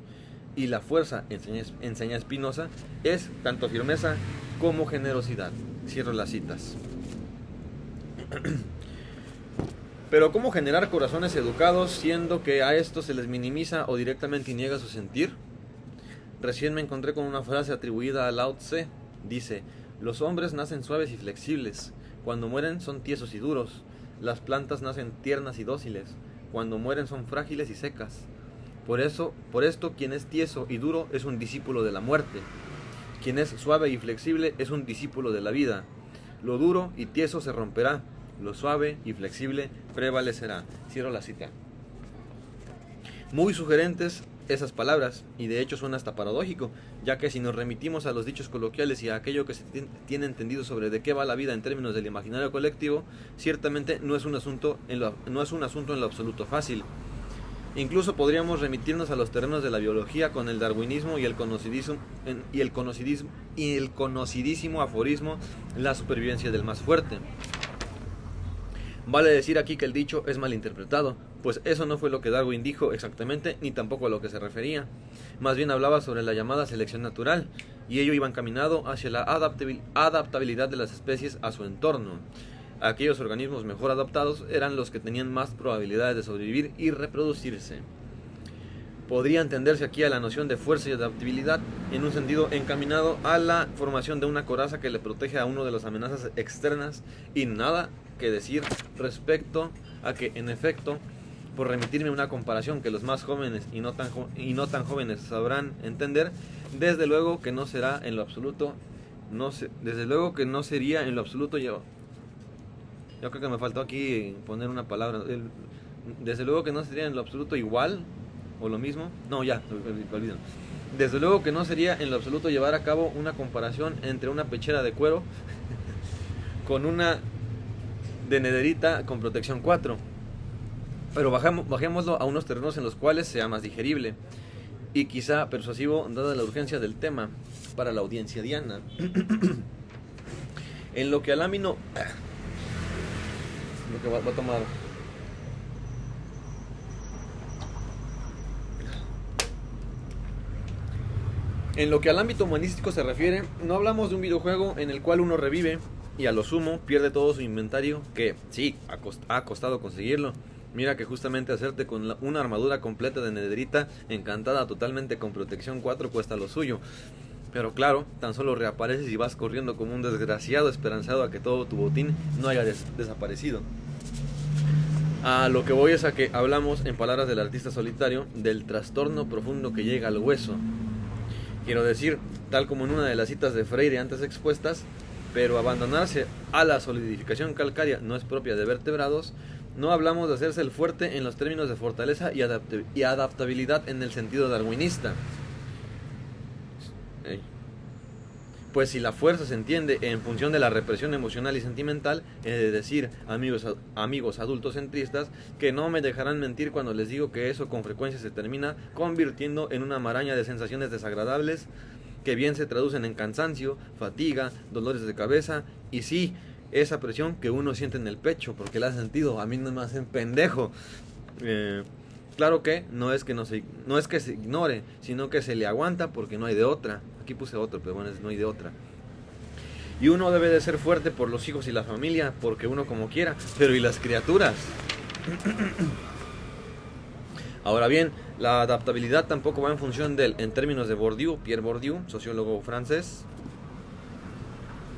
[SPEAKER 1] Y la fuerza, enseña Spinoza, es tanto firmeza como generosidad. Cierro las citas. Pero ¿cómo generar corazones educados siendo que a estos se les minimiza o directamente niega su sentir? Recién me encontré con una frase atribuida a Lao Tse. Dice: los hombres nacen suaves y flexibles. Cuando mueren son tiesos y duros. Las plantas nacen tiernas y dóciles. Cuando mueren son frágiles y secas. Por esto, quien es tieso y duro es un discípulo de la muerte. Quien es suave y flexible es un discípulo de la vida. Lo duro y tieso se romperá. Lo suave y flexible prevalecerá. Cierro la cita. Muy sugerentes esas palabras, y de hecho suena hasta paradójico, ya que si nos remitimos a los dichos coloquiales y a aquello que se tiene entendido sobre de qué va la vida en términos del imaginario colectivo, ciertamente no es un asunto en lo absoluto fácil. Incluso podríamos remitirnos a los terrenos de la biología con el darwinismo y el conocidísimo aforismo la supervivencia del más fuerte. Vale decir aquí que el dicho es malinterpretado, pues eso no fue lo que Darwin dijo exactamente, ni tampoco a lo que se refería. Más bien hablaba sobre la llamada selección natural, y ello iba encaminado hacia la adaptabilidad de las especies a su entorno. Aquellos organismos mejor adaptados eran los que tenían más probabilidades de sobrevivir y reproducirse. Podría entenderse aquí a la noción de fuerza y adaptabilidad en un sentido encaminado a la formación de una coraza que le protege a uno de las amenazas externas, y nada que decir respecto a que, en efecto, por remitirme a una comparación que los más jóvenes y no tan jóvenes sabrán entender, desde luego que no será en lo absoluto, desde luego que no sería en lo absoluto yo creo que me faltó aquí poner una palabra, desde luego que no sería en lo absoluto igual o lo mismo, no, ya, olvido. Desde luego que no sería en lo absoluto llevar a cabo una comparación entre una pechera de cuero con una de nederita con protección 4, pero bajémoslo a unos terrenos en los cuales sea más digerible y quizá persuasivo dada la urgencia del tema para la audiencia diana. En lo que al ámbito lo que va a tomar en lo que al ámbito humanístico se refiere, no hablamos de un videojuego en el cual uno revive y a lo sumo pierde todo su inventario, que sí, ha costado conseguirlo. Mira que justamente hacerte con una armadura completa de nederita encantada totalmente con protección 4 cuesta lo suyo. Pero claro, tan solo reapareces y vas corriendo como un desgraciado esperanzado a que todo tu botín no haya desaparecido. A lo que voy es a que hablamos, en palabras del artista solitario, del trastorno profundo que llega al hueso. Quiero decir, tal como en una de las citas de Freire antes expuestas, pero abandonarse a la solidificación calcárea no es propia de vertebrados. No hablamos de hacerse el fuerte en los términos de fortaleza y adaptabilidad en el sentido darwinista. Pues si la fuerza se entiende en función de la represión emocional y sentimental, es decir, amigos adultocentristas, que no me dejarán mentir cuando les digo que eso con frecuencia se termina convirtiendo en una maraña de sensaciones desagradables, que bien se traducen en cansancio, fatiga, dolores de cabeza, y sí, esa presión que uno siente en el pecho, porque la ha sentido, a mí no me hacen pendejo. Claro que no es que se ignore, sino que se le aguanta porque no hay de otra. Aquí puse otro, pero bueno, no hay de otra. Y uno debe de ser fuerte por los hijos y la familia, porque uno como quiera, pero ¿y las criaturas? Ahora bien, la adaptabilidad tampoco va en función del, en términos de Bourdieu, Pierre Bourdieu, sociólogo francés.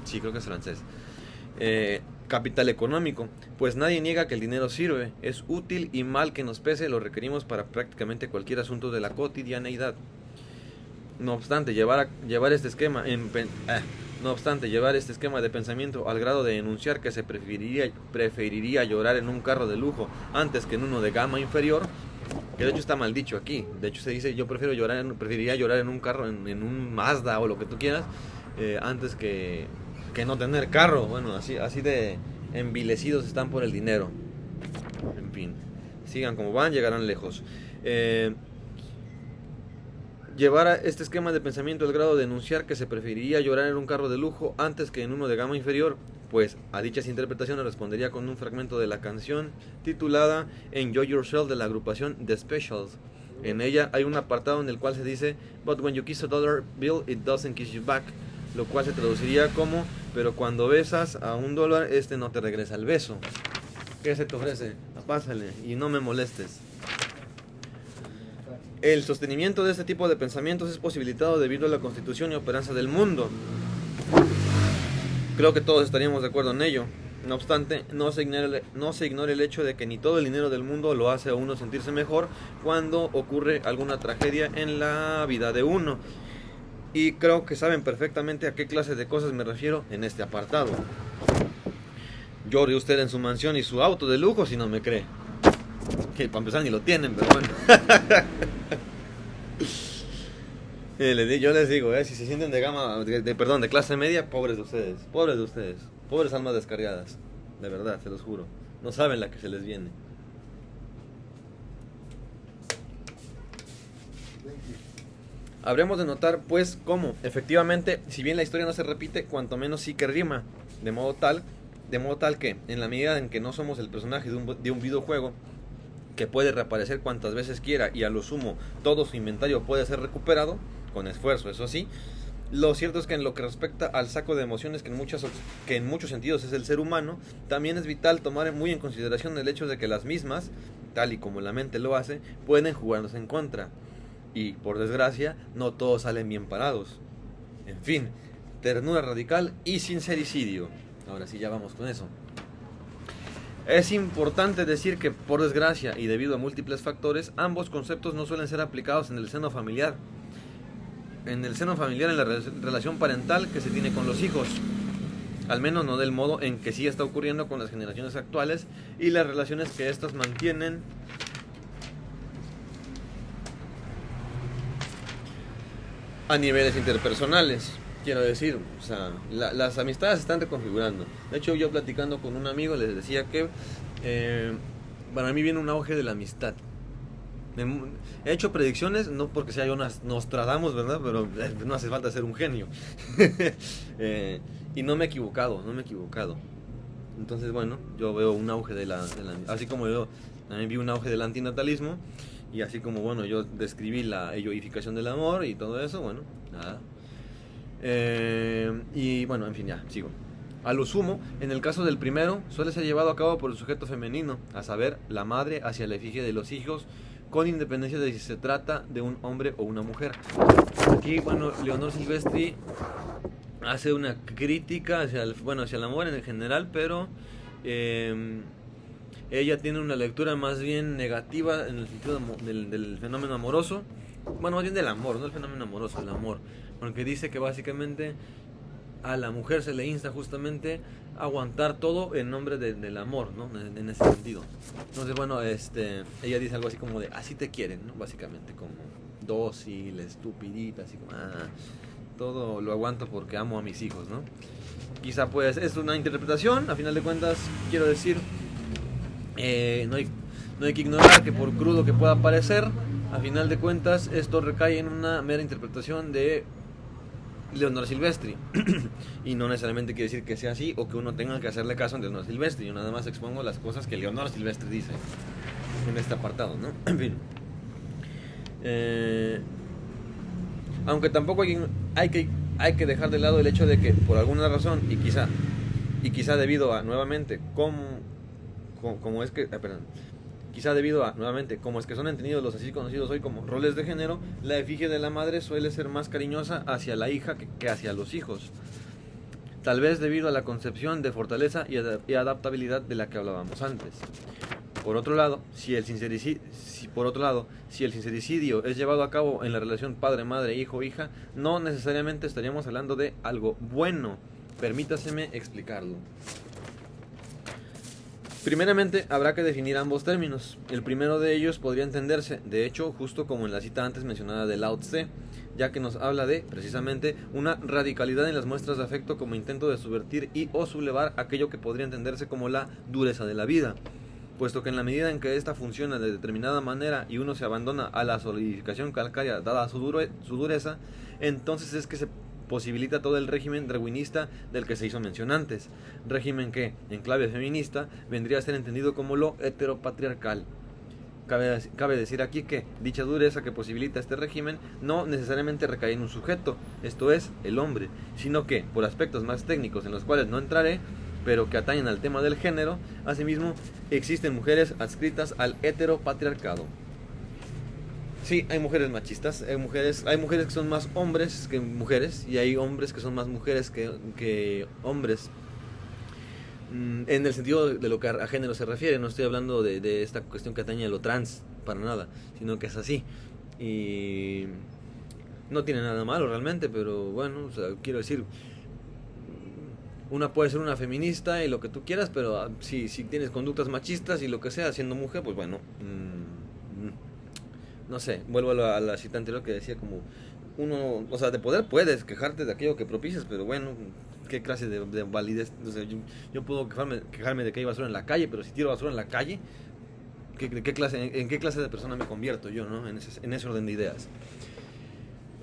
[SPEAKER 1] Sí, creo que es francés. Capital económico, pues nadie niega que el dinero sirve, es útil y mal que nos pese lo requerimos para prácticamente cualquier asunto de la cotidianeidad. No obstante, llevar este esquema de pensamiento al grado de enunciar que se preferiría llorar en un carro de lujo antes que en uno de gama inferior, que de hecho está mal dicho aquí, de hecho se dice yo preferiría llorar en un carro, en un Mazda o lo que tú quieras, antes que no tener carro. Bueno, así de envilecidos están por el dinero. En fin, sigan como van, llegarán lejos. Llevar a este esquema de pensamiento al grado de enunciar que se preferiría llorar en un carro de lujo antes que en uno de gama inferior, pues a dichas interpretaciones respondería con un fragmento de la canción titulada Enjoy Yourself de la agrupación The Specials. En ella hay un apartado en el cual se dice But when you kiss a dollar bill it doesn't kiss you back, lo cual se traduciría como pero cuando besas a $1 este no te regresa el beso. ¿Qué se te ofrece? Pásale y no me molestes. El sostenimiento de este tipo de pensamientos es posibilitado debido a la constitución y operanza del mundo. Creo que todos estaríamos de acuerdo en ello. No obstante, no se ignore el hecho de que ni todo el dinero del mundo lo hace a uno sentirse mejor cuando ocurre alguna tragedia en la vida de uno. Y creo que saben perfectamente a qué clase de cosas me refiero en este apartado. Llore usted en su mansión y su auto de lujo si no me cree. Que para empezar ni lo tienen, pero bueno. Yo les digo, si se sienten de gama, de clase media, pobres de ustedes, pobres almas descargadas, de verdad, se los juro, no saben la que se les viene. Habremos de notar, pues, cómo, efectivamente, si bien la historia no se repite, cuanto menos sí que rima, de modo tal que, en la medida en que no somos el personaje de un videojuego, que puede reaparecer cuantas veces quiera y a lo sumo todo su inventario puede ser recuperado, con esfuerzo, eso sí, lo cierto es que en lo que respecta al saco de emociones que en muchos sentidos es el ser humano, también es vital tomar muy en consideración el hecho de que las mismas, tal y como la mente lo hace, pueden jugarnos en contra. Y, por desgracia, no todos salen bien parados. En fin, ternura radical y sincericidio. Ahora sí, ya vamos con eso. Es importante decir que, por desgracia y debido a múltiples factores, ambos conceptos no suelen ser aplicados en el seno familiar. En el seno familiar, en la relación parental que se tiene con los hijos. Al menos no del modo en que sí está ocurriendo con las generaciones actuales y las relaciones que éstas mantienen a niveles interpersonales. Quiero decir, o sea, las amistades se están reconfigurando. De hecho, yo platicando con un amigo les decía que para mí viene un auge de la amistad. He hecho predicciones, no porque sea yo Nostradamus, ¿verdad? Pero no hace falta ser un genio. Y no me he equivocado. Entonces, bueno, yo veo un auge así como yo también vi un auge del antinatalismo. Y así como, bueno, yo describí la yoificación del amor y todo eso, bueno, nada. Y bueno, en fin, ya, sigo. A lo sumo, en el caso del primero, suele ser llevado a cabo por el sujeto femenino, a saber, la madre hacia la efigie de los hijos, con independencia de si se trata de un hombre o una mujer. Aquí, bueno, Leonor Silvestri hace una crítica hacia el amor en general, pero ella tiene una lectura más bien negativa en el sentido del fenómeno amoroso. Bueno, más bien del amor, no el fenómeno amoroso, el amor. Porque dice que básicamente a la mujer se le insta justamente a aguantar todo en nombre del amor, ¿no? En ese sentido. Entonces, bueno, ella dice algo así como de, así te quieren, ¿no? Básicamente, como dócil, estupidita, así como, todo lo aguanto porque amo a mis hijos, ¿no? Quizá pues es una interpretación, a final de cuentas, quiero decir, no hay que ignorar que por crudo que pueda parecer, a final de cuentas esto recae en una mera interpretación de Leonor Silvestri y no necesariamente quiere decir que sea así o que uno tenga que hacerle caso a Leonor Silvestri. Yo nada más expongo las cosas que Leonor Silvestri dice en este apartado, ¿no? En fin, aunque tampoco hay que dejar de lado el hecho de que por alguna razón y quizá debido a nuevamente como es que son entendidos los así conocidos hoy como roles de género, la efigie de la madre suele ser más cariñosa hacia la hija que hacia los hijos. Tal vez debido a la concepción de fortaleza y adaptabilidad de la que hablábamos antes. Por otro lado, si el sincericidio es llevado a cabo en la relación padre, madre, hijo, hija, no necesariamente estaríamos hablando de algo bueno. Permítaseme explicarlo. Primeramente, habrá que definir ambos términos. El primero de ellos podría entenderse, de hecho, justo como en la cita antes mencionada de Lao Tse, ya que nos habla de, precisamente, una radicalidad en las muestras de afecto como intento de subvertir y o sublevar aquello que podría entenderse como la dureza de la vida, puesto que en la medida en que ésta funciona de determinada manera y uno se abandona a la solidificación calcárea dada su dureza, entonces es que se posibilita todo el régimen darwinista del que se hizo mención antes, régimen que, en clave feminista, vendría a ser entendido como lo heteropatriarcal. Cabe decir aquí que dicha dureza que posibilita este régimen no necesariamente recae en un sujeto, esto es, el hombre, sino que, por aspectos más técnicos en los cuales no entraré, pero que atañen al tema del género, asimismo existen mujeres adscritas al heteropatriarcado. Sí, hay mujeres machistas, hay mujeres que son más hombres que mujeres, y hay hombres que son más mujeres que hombres. En el sentido de lo que a género se refiere, no estoy hablando de esta cuestión que atañe a lo trans, para nada, sino que es así. Y no tiene nada malo realmente, pero bueno, o sea, quiero decir, una puede ser una feminista y lo que tú quieras, pero si tienes conductas machistas y lo que sea, siendo mujer, pues bueno, no sé, vuelvo a la cita anterior que decía como uno, o sea, de poder puedes quejarte de aquello que propicias, pero bueno, ¿qué clase de validez? O sea, yo puedo quejarme de que hay basura en la calle, pero si tiro basura en la calle, ¿en qué clase de persona me convierto yo, no? En ese orden de ideas.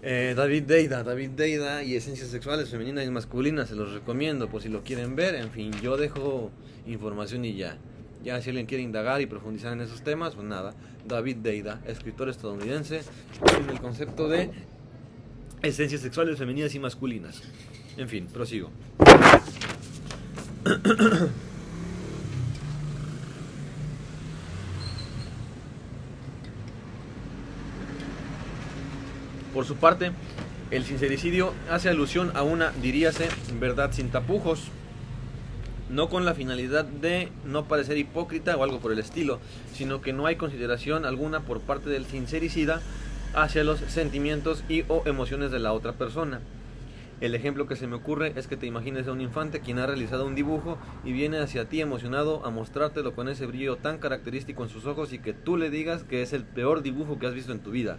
[SPEAKER 1] David Deida y Esencias Sexuales Femeninas y Masculinas, se los recomiendo por si lo quieren ver. En fin, yo dejo información y ya si alguien quiere indagar y profundizar en esos temas, pues nada. David Deida, escritor estadounidense, en el concepto de esencias sexuales femeninas y masculinas. En fin, prosigo. Por su parte, el sincericidio hace alusión a una, diríase, verdad sin tapujos, no con la finalidad de no parecer hipócrita o algo por el estilo, sino que no hay consideración alguna por parte del sincericida hacia los sentimientos y o emociones de la otra persona. El ejemplo que se me ocurre es que te imagines a un infante quien ha realizado un dibujo y viene hacia ti emocionado a mostrártelo con ese brillo tan característico en sus ojos y que tú le digas que es el peor dibujo que has visto en tu vida.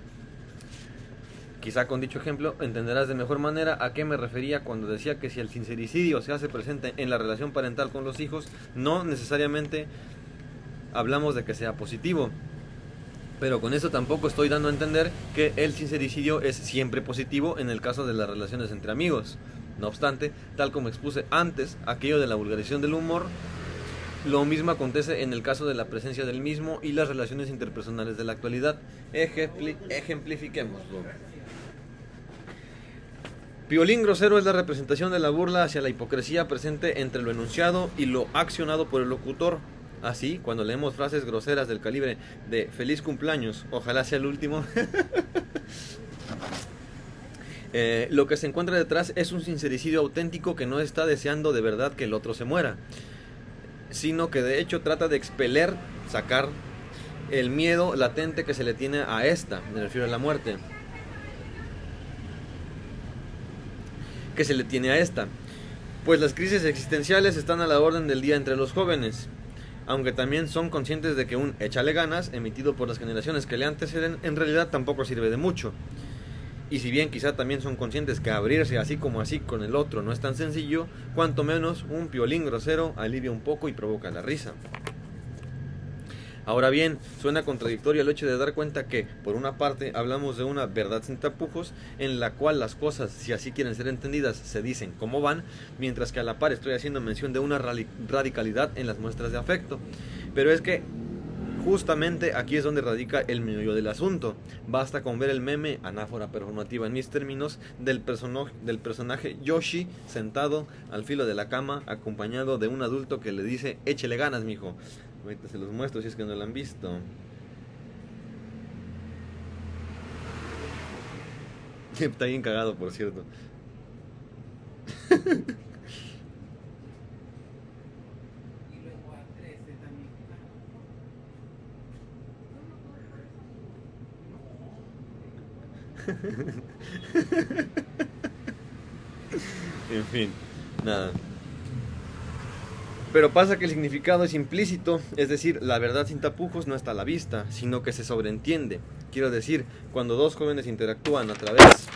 [SPEAKER 1] Quizá con dicho ejemplo entenderás de mejor manera a qué me refería cuando decía que si el sincericidio se hace presente en la relación parental con los hijos, no necesariamente hablamos de que sea positivo. Pero con eso tampoco estoy dando a entender que el sincericidio es siempre positivo en el caso de las relaciones entre amigos. No obstante, tal como expuse antes, aquello de la vulgarización del humor, lo mismo acontece en el caso de la presencia del mismo y las relaciones interpersonales de la actualidad. Ejemplifiquémoslo. Piolín grosero es la representación de la burla hacia la hipocresía presente entre lo enunciado y lo accionado por el locutor. Así, cuando leemos frases groseras del calibre de feliz cumpleaños, ojalá sea el último, lo que se encuentra detrás es un sincericidio auténtico que no está deseando de verdad que el otro se muera, sino que de hecho trata de expeler, sacar el miedo latente que se le tiene a esta, me refiero a la muerte, que se le tiene a esta, pues las crisis existenciales están a la orden del día entre los jóvenes, aunque también son conscientes de que un échale ganas, emitido por las generaciones que le anteceden, en realidad tampoco sirve de mucho. Y si bien quizá también son conscientes que abrirse así como así con el otro no es tan sencillo, cuanto menos un piolín grosero alivia un poco y provoca la risa. Ahora bien, suena contradictorio el hecho de dar cuenta que, por una parte, hablamos de una verdad sin tapujos, en la cual las cosas, si así quieren ser entendidas, se dicen como van, mientras que a la par estoy haciendo mención de una radicalidad en las muestras de afecto. Pero es que justamente aquí es donde radica el meollo del asunto. Basta con ver el meme, anáfora performativa en mis términos, del personaje Yoshi sentado al filo de la cama, acompañado de un adulto que le dice, échele ganas, mijo. Ahorita se los muestro si es que no lo han visto. Está bien cagado, por cierto. En fin, nada. Pero pasa que el significado es implícito, es decir, la verdad sin tapujos no está a la vista, sino que se sobreentiende. Quiero decir, cuando dos jóvenes interactúan a través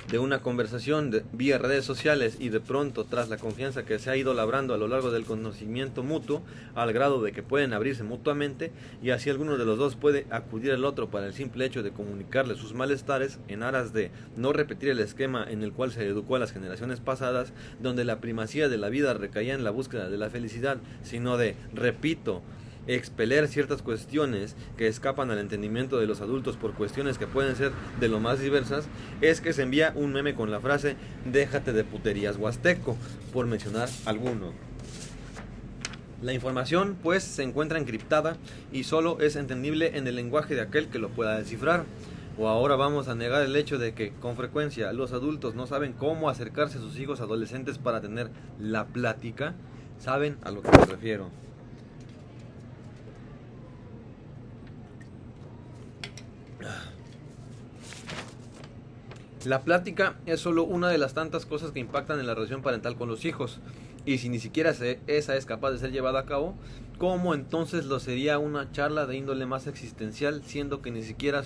[SPEAKER 1] de una conversación vía redes sociales y de pronto, tras la confianza que se ha ido labrando a lo largo del conocimiento mutuo, al grado de que pueden abrirse mutuamente, y así alguno de los dos puede acudir al otro para el simple hecho de comunicarle sus malestares, en aras de no repetir el esquema en el cual se educó a las generaciones pasadas, donde la primacía de la vida recaía en la búsqueda de la felicidad, sino de, repito, expeler ciertas cuestiones que escapan al entendimiento de los adultos por cuestiones que pueden ser de lo más diversas, es que se envía un meme con la frase déjate de puterías huasteco, por mencionar alguno. La información pues se encuentra encriptada y solo es entendible en el lenguaje de aquel que lo pueda descifrar. O ahora vamos a negar el hecho de que con frecuencia los adultos no saben cómo acercarse a sus hijos adolescentes para tener la plática. ¿Saben a lo que me refiero? La plática es solo una de las tantas cosas que impactan en la relación parental con los hijos, y si ni siquiera esa es capaz de ser llevada a cabo, ¿cómo entonces lo sería una charla de índole más existencial, siendo que ni siquiera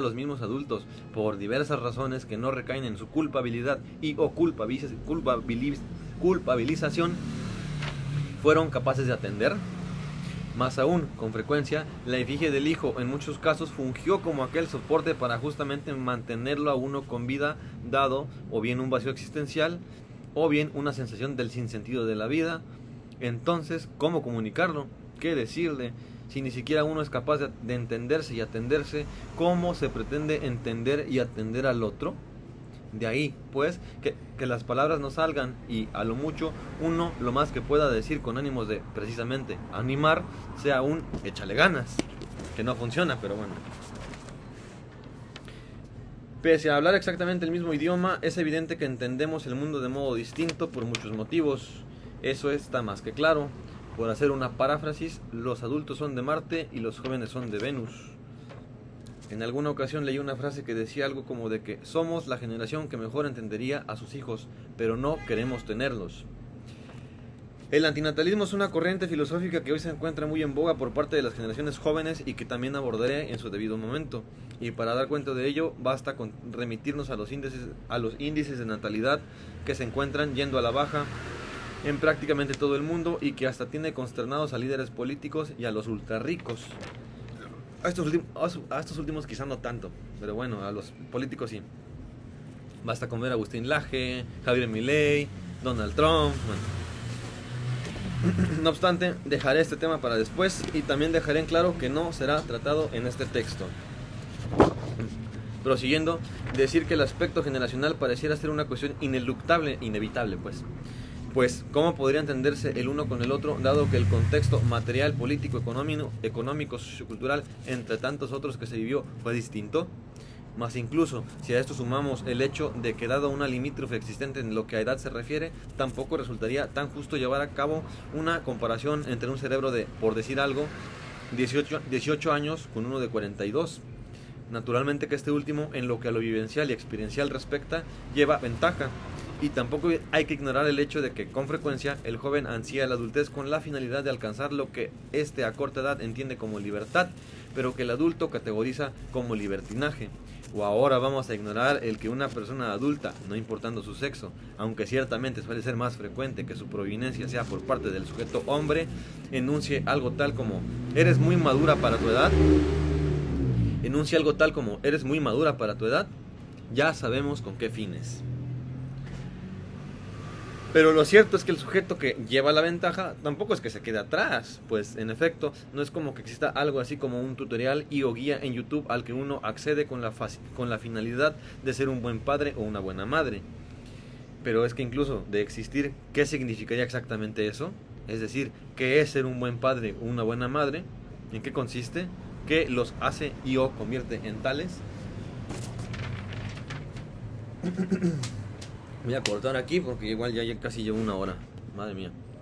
[SPEAKER 1] los mismos adultos, por diversas razones que no recaen en su culpabilidad y o culpabilización, fueron capaces de atender? Más aún, con frecuencia, la efigie del hijo en muchos casos fungió como aquel soporte para justamente mantenerlo a uno con vida, dado o bien un vacío existencial, o bien una sensación del sinsentido de la vida. Entonces, ¿cómo comunicarlo? ¿Qué decirle? Si ni siquiera uno es capaz de entenderse y atenderse, ¿cómo se pretende entender y atender al otro? De ahí, pues, que las palabras no salgan y a lo mucho uno lo más que pueda decir con ánimos de, precisamente, animar, sea un échale ganas, que no funciona, pero bueno. Pese a hablar exactamente el mismo idioma, es evidente que entendemos el mundo de modo distinto por muchos motivos. Eso está más que claro. Por hacer una paráfrasis, los adultos son de Marte y los jóvenes son de Venus. En alguna ocasión leí una frase que decía algo como de que somos la generación que mejor entendería a sus hijos, pero no queremos tenerlos. El antinatalismo es una corriente filosófica que hoy se encuentra muy en boga por parte de las generaciones jóvenes y que también abordaré en su debido momento. Y para dar cuenta de ello, basta con remitirnos a los índices de natalidad que se encuentran yendo a la baja en prácticamente todo el mundo y que hasta tiene consternados a líderes políticos y a los ultra ricos. A estos últimos quizá no tanto, pero bueno, a los políticos sí. Basta con ver a Agustín Laje, Javier Milei, Donald Trump, bueno. No obstante, dejaré este tema para después y también dejaré en claro que no será tratado en este texto. Prosiguiendo, decir que el aspecto generacional pareciera ser una cuestión inevitable, pues, ¿cómo podría entenderse el uno con el otro, dado que el contexto material, político, económico, sociocultural, entre tantos otros que se vivió, fue distinto? Más incluso, si a esto sumamos el hecho de que dado una limítrofe existente en lo que a edad se refiere, tampoco resultaría tan justo llevar a cabo una comparación entre un cerebro de, por decir algo, 18 años con uno de 42. Naturalmente que este último, en lo que a lo vivencial y experiencial respecta, lleva ventaja. Y tampoco hay que ignorar el hecho de que con frecuencia el joven ansía la adultez con la finalidad de alcanzar lo que éste a corta edad entiende como libertad, pero que el adulto categoriza como libertinaje. O ahora vamos a ignorar el que una persona adulta, no importando su sexo, aunque ciertamente suele ser más frecuente que su proveniencia sea por parte del sujeto hombre, enuncie algo tal como ¿eres muy madura para tu edad? Ya sabemos con qué fines. Pero lo cierto es que el sujeto que lleva la ventaja tampoco es que se quede atrás, pues en efecto no es como que exista algo así como un tutorial y o guía en YouTube al que uno accede con la finalidad de ser un buen padre o una buena madre. Pero es que incluso de existir, ¿qué significaría exactamente eso? Es decir, ¿qué es ser un buen padre o una buena madre? ¿En qué consiste? ¿Qué los hace y o convierte en tales? Voy a cortar aquí porque igual ya casi llevo una hora. Madre mía.